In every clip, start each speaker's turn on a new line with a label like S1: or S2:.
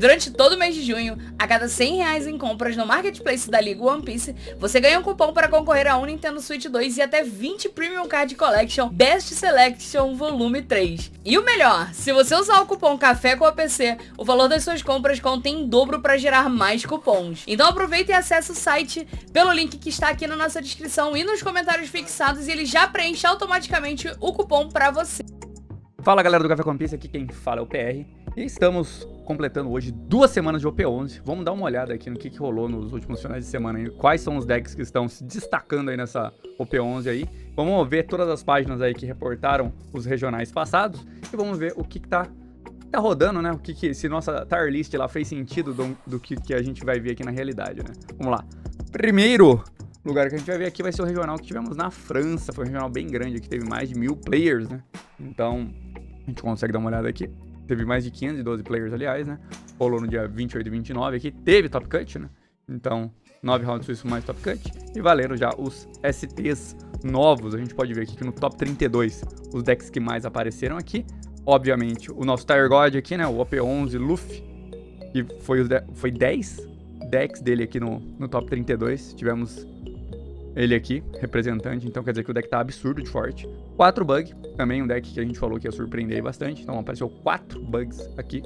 S1: durante todo o mês de junho, a cada R$100 em compras no Marketplace da Liga One Piece, você ganha um cupom para concorrer a um Nintendo Switch 2 e até 20 Premium Card Collection Best Selection Volume 3. E o melhor, se você usar o cupom Café com APC, o valor das suas compras contém em dobro para gerar mais cupons. Então aproveita e acesse o site pelo link que está aqui na nossa descrição e nos comentários fixados, e ele já preenche automaticamente o cupom para você.
S2: Fala galera do Café com One Piece, aqui quem fala é o PR. E estamos completando hoje 2 semanas de OP11. Vamos dar uma olhada aqui no que rolou nos últimos finais de semana aí. Quais são os decks que estão se destacando aí nessa OP11 aí. Vamos ver todas as páginas aí que reportaram os regionais passados. E vamos ver o que tá rodando, né? Se nossa tier list lá fez sentido do que a gente vai ver aqui na realidade, né? Vamos lá. Primeiro lugar que a gente vai ver aqui vai ser o regional que tivemos na França. Foi um regional bem grande aqui, teve mais de 1000 players, né? Então, a gente consegue dar uma olhada aqui. Teve mais de 512 players, aliás, né? Rolou no dia 28 e 29 aqui. Teve top cut, né? Então, 9 rounds suíços mais top cut. E valeram já os STs novos. A gente pode ver aqui que no top 32, os decks que mais apareceram aqui. Obviamente, o nosso Tier God aqui, né? O OP11 Luffy. Que foi 10 decks dele aqui no top 32. Tivemos ele aqui, representante, então quer dizer que o deck tá absurdo de forte. 4 bugs, também um deck que a gente falou que ia surpreender bastante, então apareceu 4 bugs aqui.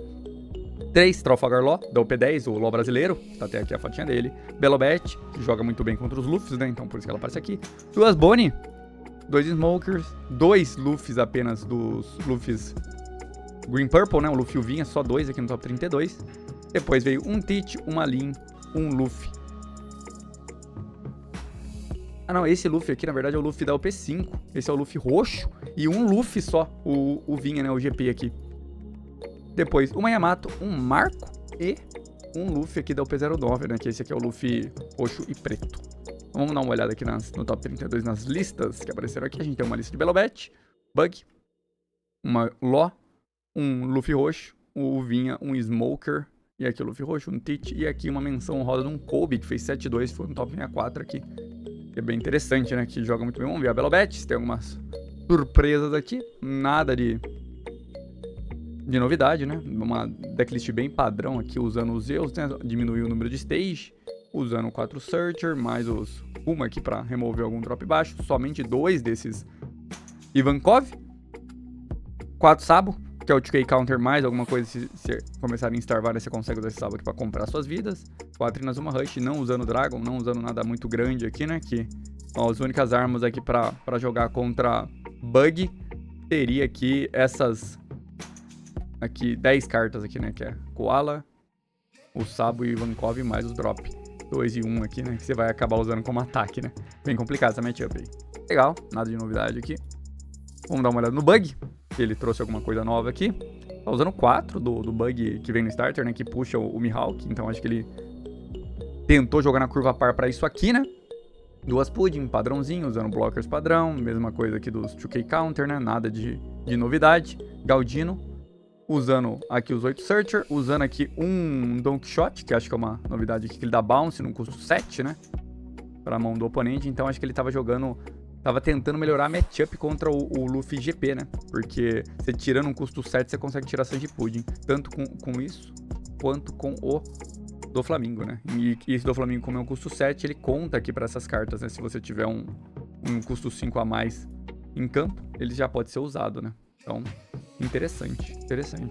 S2: 3 Trafalgar Law, da UP10, o Law brasileiro, tá até aqui a fotinha dele. Belobet, que joga muito bem contra os Luffys, né, então por isso que ela aparece aqui. 2 Bonnie, 2 Smokers, 2 Luffys apenas dos Luffys Green Purple, né, o Luffy Uvinha, só 2 aqui no top 32. Depois veio um Teach, uma Lin, um Luffy. Ah não, esse Luffy aqui na verdade é o Luffy da UP5. Esse é o Luffy roxo e um Luffy só, o Vinha, né, o GP aqui. Depois uma Yamato, um Marco e um Luffy aqui da UP09, né, que esse aqui é o Luffy roxo e preto. Então, vamos dar uma olhada aqui no top 32 nas listas que apareceram aqui. A gente tem uma lista de Belobet, Bug, uma Law, um Luffy roxo, o Vinha, um Smoker, e aqui o Luffy roxo, um Teach, e aqui uma menção honrosa de um Kobe que fez 7-2, foi no top 64 aqui. É bem interessante, né? Que joga muito bem. Vamos ver a Belobet. Tem algumas surpresas aqui. Nada de novidade, né? Uma decklist bem padrão aqui, usando os Zeus, né? Diminuiu o número de stage. Usando 4 Searcher, mais os Uma aqui pra remover algum drop baixo. Somente 2 desses Ivankov. 4 Sabo, que é o 2K Counter mais alguma coisa. Se começarem a Starvar, você consegue usar esse Sabo aqui pra comprar suas vidas. 4 Inazuma Rush, não usando Dragon, não usando nada muito grande aqui, né? Que ó, as únicas armas aqui pra jogar contra Bug teria aqui essas aqui, 10 cartas aqui, né? Que é Koala, o Sabo e o Ivankov, mais os drop 2 e 1 aqui, né? Que você vai acabar usando como ataque, né? Bem complicado essa matchup aí. Legal, nada de novidade aqui. Vamos dar uma olhada no Bug, que ele trouxe alguma coisa nova aqui. Tá usando 4 do Bug que vem no starter, né? Que puxa o Mihawk, então acho que ele tentou jogar na curva par pra isso aqui, né? 2 Pudding, padrãozinho, usando blockers padrão. Mesma coisa aqui dos 2K Counter, né? Nada de novidade. Galdino, usando aqui os 8 Searcher. Usando aqui um Donkey Shot, que acho que é uma novidade aqui, que ele dá bounce num custo 7, né? Pra mão do oponente. Então acho que ele tava jogando... Tava tentando melhorar a matchup contra o Luffy GP, né? Porque você tirando um custo 7, você consegue tirar Sanji Pudding. Tanto com isso, quanto com o do Flamengo, né? E esse do Flamengo, como é um custo 7, ele conta aqui pra essas cartas, né? Se você tiver um custo 5 a mais em campo, ele já pode ser usado, né? Então, interessante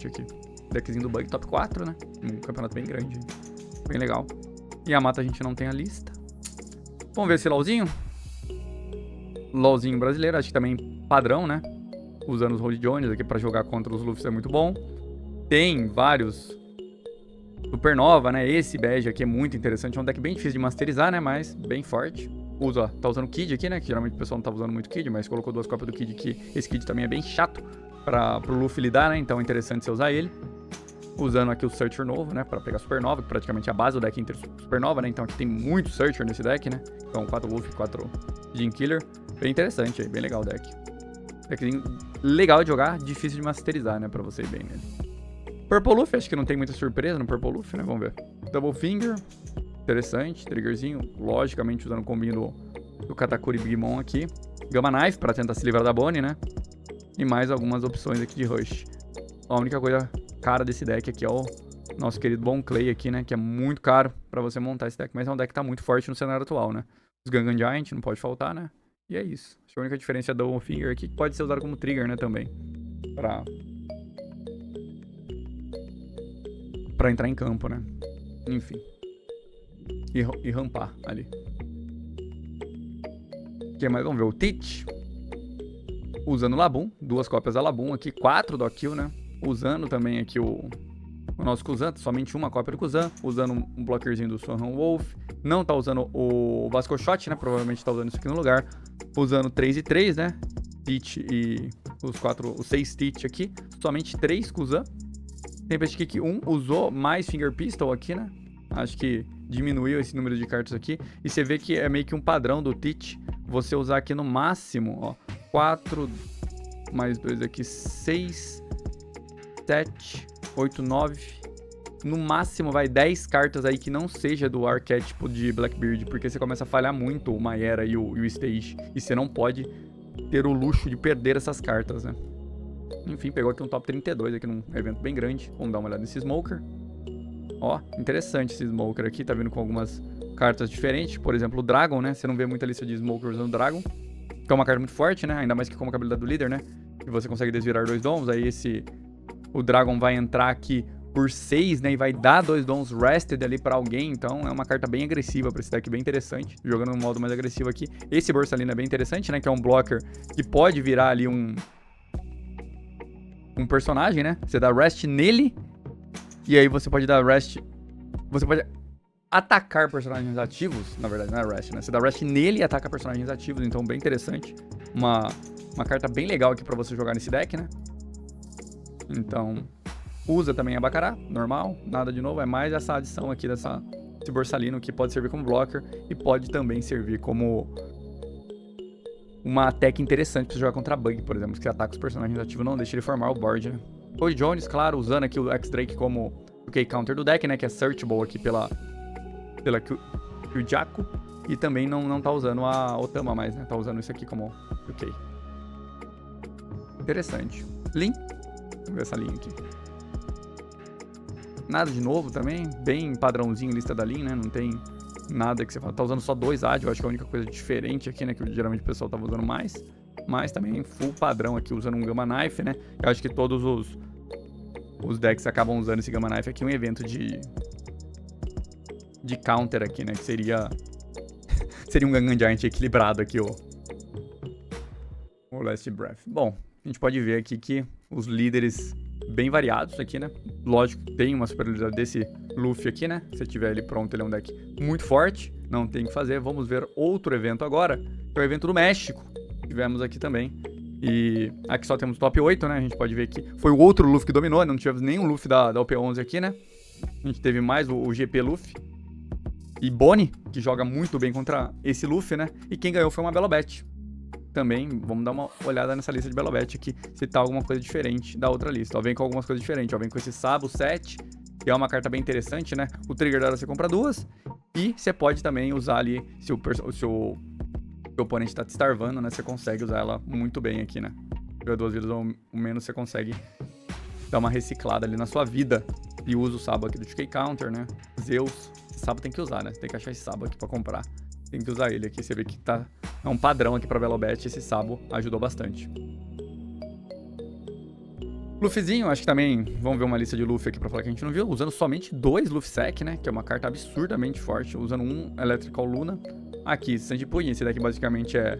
S2: aqui. Deckzinho do Bug top 4, né? Um campeonato bem grande, bem legal. E a mata a gente não tem a lista. Vamos ver esse LOLzinho. LOLzinho brasileiro, acho que também padrão, né? Usando os Holy Jones aqui pra jogar contra os Luffys é muito bom. Tem vários Supernova, né? Esse bege aqui é muito interessante. É um deck bem difícil de masterizar, né? Mas bem forte. Tá usando Kid aqui, né? Que geralmente o pessoal não tá usando muito Kid, mas colocou 2 cópias do Kid aqui. Esse Kid também é bem chato pro Luffy lidar, né? Então é interessante você usar ele. Usando aqui o Searcher novo, né? Pra pegar Supernova, que praticamente é a base do deck inteiro Supernova, né? Então aqui tem muito Searcher nesse deck, né? Então 4 Luffy, 4 Jin Killer. Bem interessante aí, bem legal o deck. Deckzinho legal de jogar, difícil de masterizar, né? Pra você ir bem nele. Purple Luffy, acho que não tem muita surpresa no Purple Luffy, né? Vamos ver. Double Finger, interessante. Triggerzinho, logicamente usando o combinho do Katakuri Big Mom aqui. Gamma Knife, pra tentar se livrar da Bonnie, né? E mais algumas opções aqui de Rush. A única coisa cara desse deck aqui é nosso querido Bon Clay aqui, né? Que é muito caro pra você montar esse deck. Mas é um deck que tá muito forte no cenário atual, né? Os Gangan Giant não pode faltar, né? E é isso. Acho que a única diferença é a Double Finger aqui, que pode ser usado como trigger, né? Também. Pra entrar em campo, né? Enfim. E rampar ali. O que mais? Vamos ver o Teach. Usando Labum. 2 cópias da Labum aqui. 4 do Kill, né? Usando também aqui o nosso Kuzan. Somente uma cópia do Kuzan. Usando um blockerzinho do Sohan Wolf. Não tá usando o Vasco Shot, né? Provavelmente tá usando isso aqui no lugar. Usando 3 e 3, né? Teach e os 6 Teach aqui. Somente 3 Kuzan. Tem pesquisa que 1 usou mais Finger Pistol aqui, né? Acho que diminuiu esse número de cartas aqui. E você vê que é meio que um padrão do Teach. Você usar aqui no máximo, ó. 4 mais 2 aqui, 6, 7, 8, 9. No máximo vai 10 cartas aí que não seja do arquétipo de Blackbeard, porque você começa a falhar muito o Maera e o Stage. E você não pode ter o luxo de perder essas cartas, né? Enfim, pegou aqui um top 32 aqui num evento bem grande. Vamos dar uma olhada nesse Smoker. Ó, interessante esse Smoker aqui, tá vindo com algumas cartas diferentes. Por exemplo, o Dragon, né? Você não vê muita lista de Smoker usando Dragon. Que é uma carta muito forte, né? Ainda mais que como a habilidade do líder, né? E você consegue desvirar 2 dons. Aí o Dragon vai entrar aqui por 6, né? E vai dar 2 dons rested ali pra alguém. Então é uma carta bem agressiva pra esse deck, bem interessante. Jogando no modo mais agressivo aqui. Esse Borsalino é bem interessante, né? Que é um blocker que pode virar ali um personagem, né? Você dá rest nele. E aí você pode dar rest... Você pode atacar personagens ativos. Na verdade, não é rest, né? Você dá rest nele e ataca personagens ativos. Então, bem interessante. Uma carta bem legal aqui pra você jogar nesse deck, né? Então, usa também a Bacará, normal. Nada de novo. É mais essa adição aqui desse Borsalino, que pode servir como blocker. E pode também servir como uma tech interessante pra você jogar contra Bug, por exemplo. Que ataca os personagens ativos, não deixa ele formar o board, né? Cody Jones, claro, usando aqui o X-Drake como o key counter do deck, né? Que é searchable aqui pela Kyujaku. E também não tá usando a Otama mais, né? Tá usando isso aqui como OK. Interessante. Lin. Vamos ver essa linha aqui. Nada de novo também. Bem padrãozinho lista da Lin, né? Não tem nada que você fala. Tá usando só 2 AD. Eu acho que é a única coisa diferente aqui, né? Que geralmente o pessoal tava usando mais. Mas também full padrão aqui, usando um Gamma Knife, né? Eu acho que todos os decks acabam usando esse Gamma Knife aqui. Um evento de counter aqui, né? Que seria um Gangan Giant equilibrado aqui, o Last Breath. Bom, a gente pode ver aqui que os líderes bem variados aqui, né? Lógico, tem uma superioridade desse Luffy aqui, né? Se tiver ele pronto, ele é um deck muito forte. Não tem o que fazer. Vamos ver outro evento agora, que é o evento do México. Tivemos aqui também. E aqui só temos top 8, né? A gente pode ver que foi o outro Luffy que dominou. Não tivemos nenhum Luffy da OP11 aqui, né? A gente teve mais o GP Luffy. E Bonnie, que joga muito bem contra esse Luffy, né? E quem ganhou foi uma Belobet. Também, vamos dar uma olhada nessa lista de Belobet aqui, se tá alguma coisa diferente da outra lista. Ó, vem com algumas coisas diferentes. Ó, vem com esse Sabo 7, que é uma carta bem interessante, né? O trigger dela você compra 2. E você pode também usar ali, se o oponente tá te starvando, né? Você consegue usar ela muito bem aqui, né? Joga 2 vidas ou menos, você consegue dar uma reciclada ali na sua vida. E usa o Sabo aqui do TK Counter, né? Zeus. Esse Sabo tem que usar, né? Tem que achar esse Sabo aqui pra comprar. Tem que usar ele aqui. Você vê que tá... É um padrão aqui pra Belobet. Esse Sabo ajudou bastante. Luffyzinho, acho que também... Vamos ver uma lista de Luffy aqui pra falar que a gente não viu. Usando somente 2 Luffy Sec, né? Que é uma carta absurdamente forte. Usando um Electrical Luna. Aqui, Sanji Puyin. Esse deck basicamente é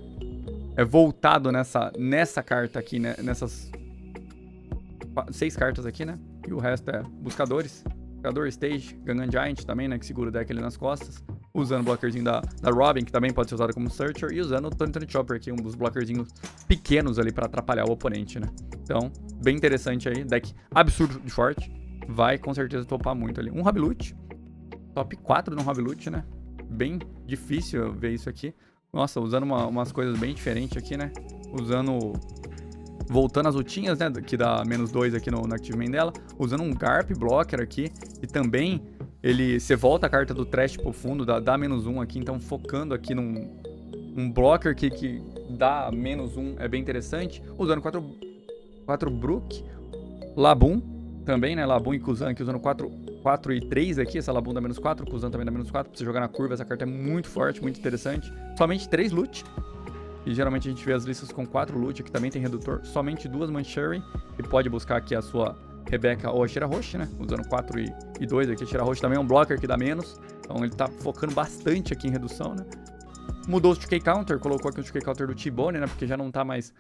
S2: voltado nessa carta aqui, né? Nessas 6 cartas aqui, né? E o resto é buscadores. Buscador, Stage, Gangan Giant também, né? Que segura o deck ali nas costas. Usando o blockerzinho da Robin, que também pode ser usado como Searcher. E usando o Tony Chopper aqui, um dos blockerzinhos pequenos ali pra atrapalhar o oponente, né? Então, bem interessante aí. Deck absurdo de forte. Vai com certeza topar muito ali. Um Habilut. Top 4 no Habilut, né? Bem difícil ver isso aqui. Nossa, usando umas coisas bem diferentes aqui, né? Usando... Voltando as lutinhas, né? Que dá -2 aqui no Active Main dela. Usando um Garp Blocker aqui. E também... Você volta a carta do Trash pro fundo, dá -1 aqui. Então, focando aqui num blocker que dá -1 é bem interessante. Usando 4 Brook. Labum também, né? Labum e Kuzan aqui usando 4 4 e 3 aqui, essa Labum dá menos 4, Kuzan também dá menos 4. Pra você jogar na curva, essa carta é muito forte, muito interessante. Somente 3 loot. E geralmente a gente vê as listas com 4 loot, aqui também tem redutor. Somente 2 Manchuri. E pode buscar aqui a sua Rebecca ou a Shirahoshi, né? Usando 4 e 2 aqui. A Shirahoshi também é um blocker que dá menos. Então ele tá focando bastante aqui em redução, né? Mudou o 2K Counter, colocou aqui o 2K Counter do T-Bone, né? Porque já não tá mais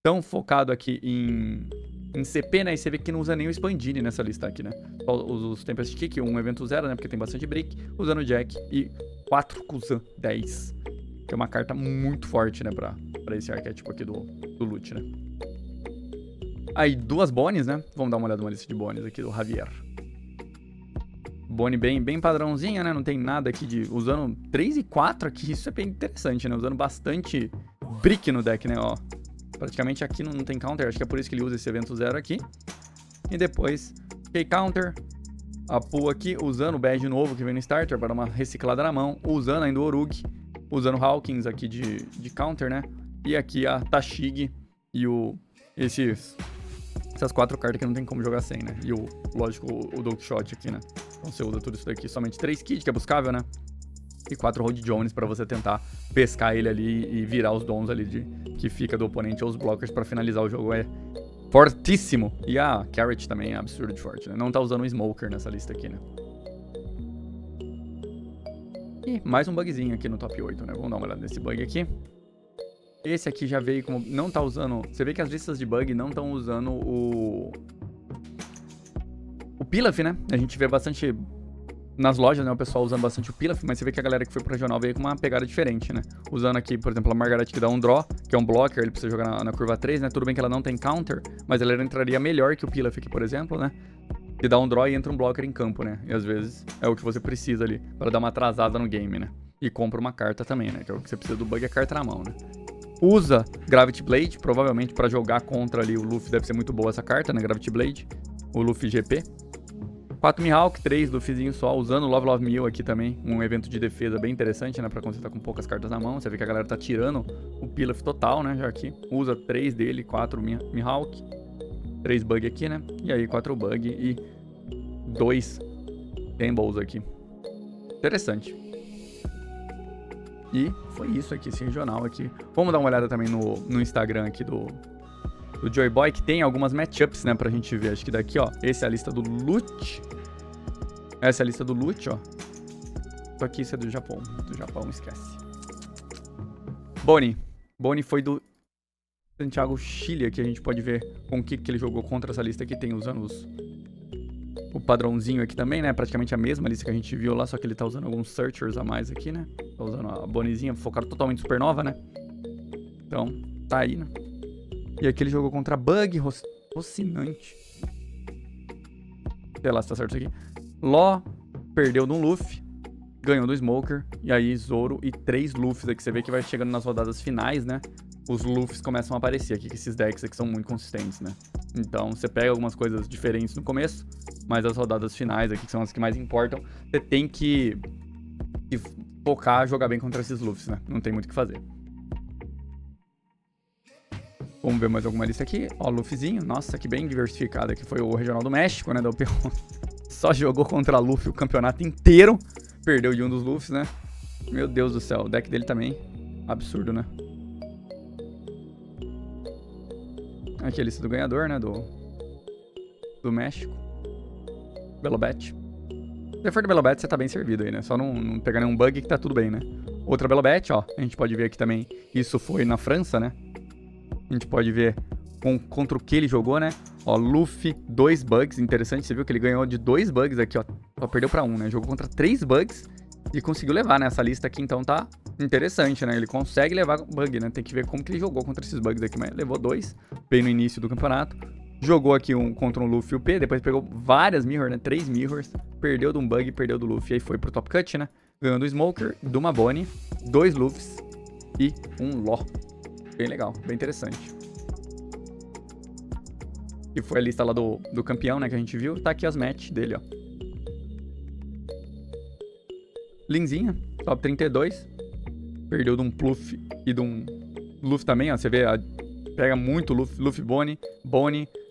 S2: tão focado aqui em CP, né? E você vê que não usa nem o Spandini nessa lista aqui, né? Só os Tempest Kick, um evento 0, né? Porque tem bastante break. Usando o Jack e 4 Kuzan 10. Que é uma carta muito forte, né? Pra esse arquétipo aqui do loot, né? Aí, 2 bones, né? Vamos dar uma olhada numa lista de bones aqui do Javier. Bone bem padrãozinha, né? Não tem nada aqui de... Usando 3 e 4 aqui, isso é bem interessante, né? Usando bastante brick no deck, né? Ó, praticamente aqui não tem counter, acho que é por isso que ele usa esse evento 0 aqui. E depois, K-Counter, a pool aqui, usando o badge novo que vem no starter para dar uma reciclada na mão. Usando ainda o Orug, usando o Hawkins aqui de counter, né? E aqui a Tashig e essas 4 cartas que não tem como jogar sem, né? E lógico, o Dope Shot aqui, né? Então você usa tudo isso daqui. Somente 3 Kid, que é buscável, né? E 4 Road Jones pra você tentar pescar ele ali e virar os dons ali que fica do oponente ou os blockers pra finalizar o jogo. É fortíssimo. E a Carrot também é absurdo de forte, né? Não tá usando o Smoker nessa lista aqui, né? E mais um bugzinho aqui no top 8, né? Vamos dar uma olhada nesse bug aqui. Esse aqui já veio como... Não tá usando... Você vê que as listas de bug não estão usando o Pilaf, né? A gente vê bastante... Nas lojas, né? O pessoal usando bastante o Pilaf, mas você vê que a galera que foi pro regional veio com uma pegada diferente, né? Usando aqui, por exemplo, a Margaret que dá um draw, que é um blocker, ele precisa jogar na curva 3, né? Tudo bem que ela não tem counter, mas ela entraria melhor que o Pilaf aqui, por exemplo, né? Que dá um draw e entra um blocker em campo, né? E às vezes é o que você precisa ali, para dar uma atrasada no game, né? E compra uma carta também, né? Que é o que você precisa do bug, é a carta na mão, né? Usa Gravity Blade, provavelmente para jogar contra ali o Luffy, deve ser muito boa essa carta, né? Gravity Blade, o Luffy GP. 4 Mihawk, 3 Luffyzinho só, usando o Love Love Mew aqui também, um evento de defesa bem interessante, né? Pra quando você tá com poucas cartas na mão, você vê que a galera tá tirando o Pilaf total, né? Já aqui, usa 3 dele, 4 Mihawk, 3 Bug aqui, né? E aí 4 Bug e 2 Gambles aqui. Interessante. E foi isso aqui, esse regional aqui. Vamos dar uma olhada também no Instagram aqui do Joy Boy, que tem algumas matchups, né, pra gente ver. Acho que daqui, ó, essa é a lista do loot. Essa é a lista do loot, ó. Isso aqui, isso é do Japão. Do Japão, esquece. Boni foi do Santiago Chile, que a gente pode ver com o que ele jogou contra essa lista aqui. Tem usando o padrãozinho aqui também, né? Praticamente a mesma lista que a gente viu lá, só que ele tá usando alguns searchers a mais aqui, né? Tá usando a Bonizinha, focado totalmente supernova, né? Então, tá aí, né? E aqui ele jogou contra Bug, Rocinante. Sei lá se tá certo isso aqui. Ló, perdeu de um Luffy, ganhou do Smoker, e aí Zoro e 3 Luffys aqui. Você vê que vai chegando nas rodadas finais, né? Os Luffys começam a aparecer aqui, que esses decks aqui são muito consistentes, né? Então, você pega algumas coisas diferentes no começo, mas as rodadas finais aqui, que são as que mais importam, você tem que focar, jogar bem contra esses Luffys, né? Não tem muito o que fazer. Vamos ver mais alguma lista aqui. Ó, Luffyzinho. Nossa, que bem diversificado aqui. Foi o Regional do México, né? Da UP11. Só jogou contra Luffy o campeonato inteiro. Perdeu de um dos Luffys, né? Meu Deus do céu. O deck dele também. Absurdo, né? Aqui a lista do ganhador, né? Do México. Belobet. Se for do Belobet, você tá bem servido aí, né? Só não pegar nenhum bug que tá tudo bem, né? Outra Belobet, ó. A gente pode ver aqui também. Isso foi na França, né? A gente pode ver contra o que ele jogou, né? Ó, Luffy, 2 bugs. Interessante, você viu que ele ganhou de 2 bugs aqui, ó. Só perdeu pra 1, né? Jogou contra 3 bugs e conseguiu levar, né? Essa lista aqui, então, tá interessante, né? Ele consegue levar bug, né? Tem que ver como que ele jogou contra esses bugs aqui. Mas levou 2, bem no início do campeonato. Jogou aqui contra um Luffy UP, depois pegou várias mirrors, né? 3 mirrors. Perdeu de um bug, perdeu do Luffy. Aí foi pro top cut, né? Ganhou do Smoker, do Mabone, 2 Luffys e um Law. Bem legal, bem interessante. E foi a lista lá do campeão, né, que a gente viu. Tá aqui as match dele, ó. Linzinha, top 32. Perdeu de um Pluff e de um Luffy também, ó. Você vê, pega muito Luffy, Luffy Bone,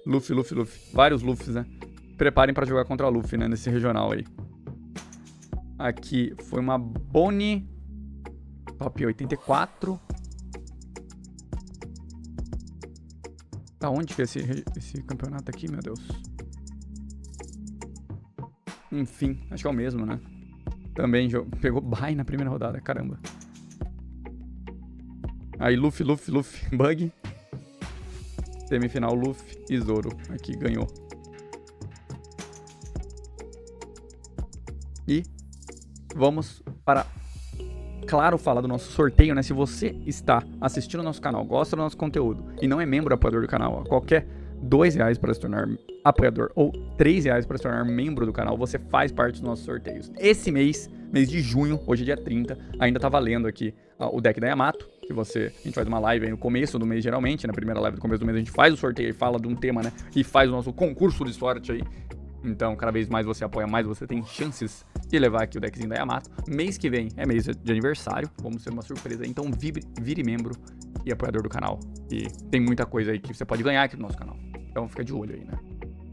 S2: Luffy. Vários Luffys, né? preparem pra jogar contra a Luffy, né? Nesse regional aí. Aqui foi uma Bonnie top 84. Da onde que é esse campeonato aqui, meu Deus? Enfim, acho que é o mesmo, né? Também pegou bye na primeira rodada, caramba. Aí Luffy, Bug. Semifinal, Luffy e Zoro. Aqui, ganhou. E vamos para, claro, falar do nosso sorteio, né? Se você está assistindo ao nosso canal, gosta do nosso conteúdo e não é membro apoiador do canal, ó, qualquer R$2 para se tornar apoiador ou R$3 para se tornar membro do canal, você faz parte dos nossos sorteios. Esse mês de junho, hoje é dia 30, ainda tá valendo aqui o deck da Yamato, que a gente faz uma live aí no começo do mês geralmente, na primeira live do começo do mês a gente faz o sorteio e fala de um tema, né? E faz o nosso concurso de sorte aí. Então, cada vez mais você apoia, mais você tem chances de levar aqui o deckzinho da Yamato. Mês que vem é mês de aniversário, vamos ter uma surpresa. Então, vire membro e apoiador do canal. E tem muita coisa aí que você pode ganhar aqui no nosso canal. Então, fica de olho aí, né?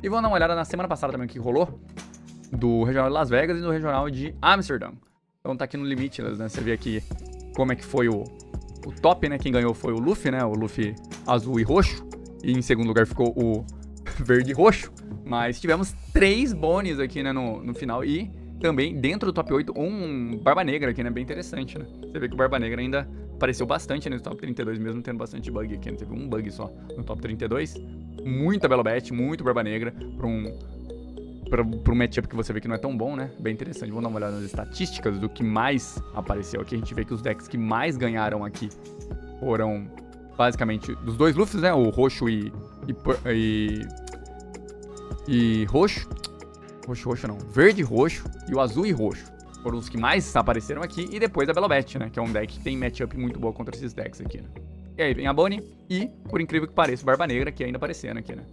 S2: E vamos dar uma olhada na semana passada também o que rolou. Do regional de Las Vegas e do regional de Amsterdã. Então, tá aqui no limite, né? Você vê aqui como é que foi o top, né? Quem ganhou foi o Luffy, né? O Luffy azul e roxo. E em segundo lugar ficou o verde e roxo. Mas tivemos 3 bones aqui, né, no final. E também, dentro do top 8, um Barba Negra aqui, né? Bem interessante, né? Você vê que o Barba Negra ainda apareceu bastante no top 32, mesmo tendo bastante bug aqui. Né? Teve um bug só no top 32. Muita Belobet, muito Barba Negra. Pra um matchup que você vê que não é tão bom, né? Bem interessante. Vamos dar uma olhada nas estatísticas do que mais apareceu aqui. A gente vê que os decks que mais ganharam aqui foram, basicamente, dos 2 Luffys, né? O roxo e roxo. Roxo não. Verde e roxo. E o azul e roxo. Foram os que mais apareceram aqui. E depois a Belobet, né? Que é um deck que tem matchup muito boa contra esses decks aqui, né? E aí vem a Bonnie. E, por incrível que pareça, o Barba Negra, que ainda aparecendo aqui, né?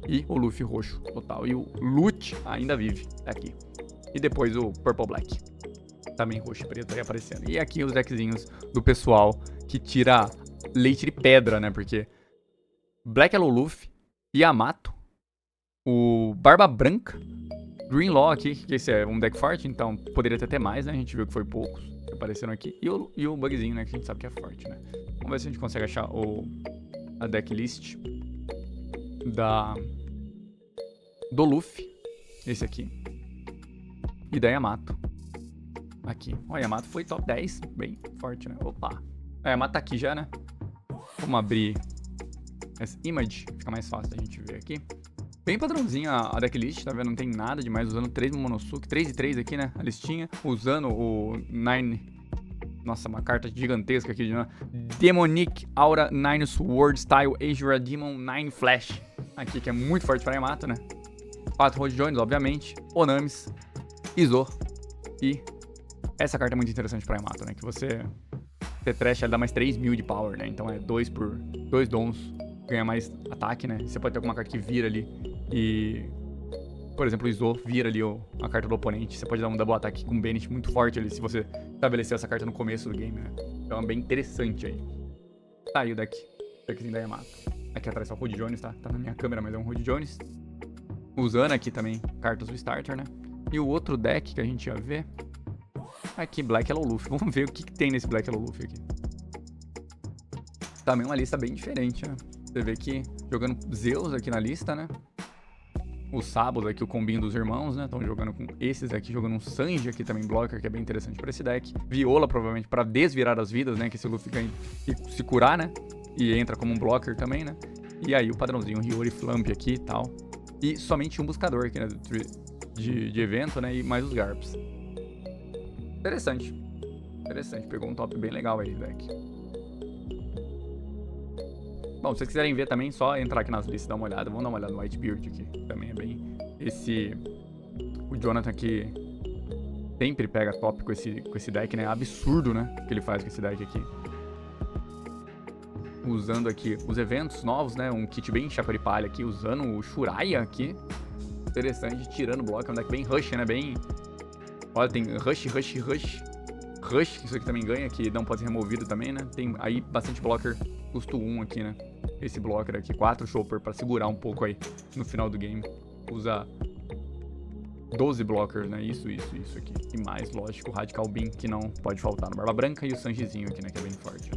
S2: E o Luffy roxo total. E o Lute ainda vive aqui. E depois o Purple Black. Também roxo e preto aí aparecendo. E aqui os deckzinhos do pessoal que tira leite de pedra, né? Porque Black Yellow Luffy, Yamato, o Barba Branca, Greenlaw aqui, que esse é um deck forte, então poderia ter até mais, né? A gente viu que foi poucos que apareceram aqui. E o Bugzinho, né? Que a gente sabe que é forte, né? Vamos ver se a gente consegue achar a decklist do Luffy. Esse aqui. E da Yamato. Aqui. Ó, a Yamato foi top 10. Bem forte, né? Opa. A Yamato tá aqui já, né? Vamos abrir essa image. Fica mais fácil da gente ver aqui. Bem padrãozinho a decklist, tá vendo? Não tem nada demais. Usando 3 Momonosuke. 3 e 3 aqui, né? A listinha. Usando o 9... Nossa, uma carta gigantesca aqui de Demonic Aura 9 Sword Style Azura Demon 9 Flash. Aqui que é muito forte pra Yamato, né? 4 Road Jones, obviamente. Onamis. Izo. E essa carta é muito interessante pra Yamato, né? Que você trash, ela dá mais 3.000 de power, né? Então é 2 por 2 dons. Ganha mais ataque, né? Você pode ter alguma carta que vira ali e... Por exemplo, o Izo vira ali a carta do oponente. Você pode dar um double ataque com um Bennett muito forte ali, se você estabelecer essa carta no começo do game, né? Então é bem interessante aí. Tá aí o deckzinho da Yamato. Aqui atrás tá o Rude Jones, tá? Tá na minha câmera, mas é um Rude Jones. Usando aqui também cartas do starter, né? E o outro deck que a gente ia ver... Aqui, Black Yellow Luffy. Vamos ver o que tem nesse Black Yellow Luffy aqui. Também uma lista bem diferente, né? Você vê que jogando Zeus aqui na lista, né? Os Sabos aqui, o combinho dos irmãos, né? Estão jogando com esses aqui, jogando um Sanji aqui também, blocker, que é bem interessante pra esse deck. Viola, provavelmente, pra desvirar as vidas, né? Que esse Luffy ganha e se curar, né? E entra como um blocker também, né? E aí o padrãozinho, Hiyori Flamp aqui e tal. E somente um buscador aqui, né? De evento, né? E mais os Garps. Interessante. Interessante, pegou um top bem legal aí, deck. Bom, se vocês quiserem ver também, só entrar aqui nas listas e dar uma olhada. Vamos dar uma olhada no Whitebeard aqui. Também é bem... O Jonathan aqui sempre pega top com esse deck, né? É absurdo, né? O que ele faz com esse deck aqui. Usando aqui os eventos novos, né? Um kit bem chapa de palha aqui. Usando o Shuraya aqui. Interessante, tirando bloco. É um deck bem rush, né? Bem... Olha, tem rush. Rush, isso aqui também ganha, que não pode ser removido também, né? Tem aí bastante blocker custo 1 aqui, né? Esse blocker aqui, 4 Chopper pra segurar um pouco aí no final do game. Usa 12 blockers, né? Isso aqui. E mais, lógico, o Radical Beam, que não pode faltar no Barba Branca, e o Sanjizinho aqui, né? Que é bem forte.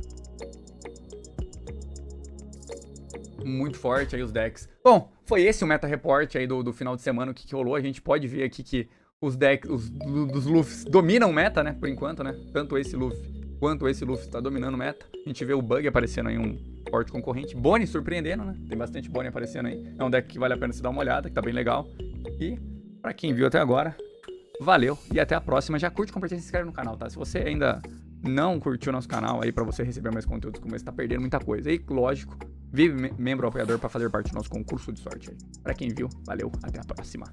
S2: Muito forte aí os decks. Bom, foi esse o meta report aí do final de semana, o que rolou. A gente pode ver aqui que os decks dos Luffys dominam o meta, né? Por enquanto, né? Tanto esse Luffy quanto esse Luffy tá dominando o meta. A gente vê o Bug aparecendo aí, um forte concorrente. Bonnie surpreendendo, né? Tem bastante Bonnie aparecendo aí. É um deck que vale a pena você dar uma olhada, que tá bem legal. E pra quem viu até agora, valeu e até a próxima. Já curte, compartilha e se inscreve no canal, tá? Se você ainda não curtiu nosso canal aí pra você receber mais conteúdos como esse, tá perdendo muita coisa. E, lógico, vive membro apoiador pra fazer parte do nosso concurso de sorte aí. Pra quem viu, valeu, até a próxima.